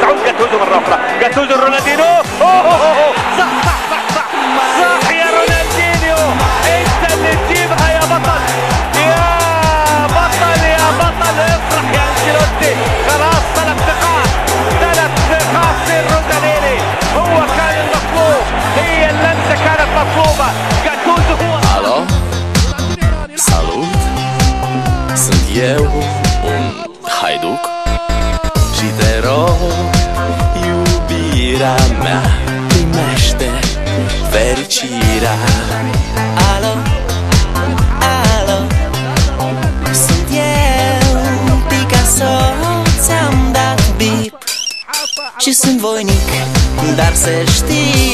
تعود جاتوزو مرة أخرى، جاتوزو رونالدينو. صح صح صح صح صح يا رونالدينيو، أنت اللي تجيبها يا بطل يا بطل يا بطل. افرح يا أنشيلوتي، خلاص 3 نقاط 3 نقاط للرودانيلي، هو كان المطلوب، هي اللمسة كانت مطلوبة. جاتوزو هو. Alo? Salut! Sunt eu, un haiduc și te rog, iubirea mea, primește fericirea. Alo? Alo? Sunt eu, Picasso, ți-am dat bip și sunt voinic, dar să știi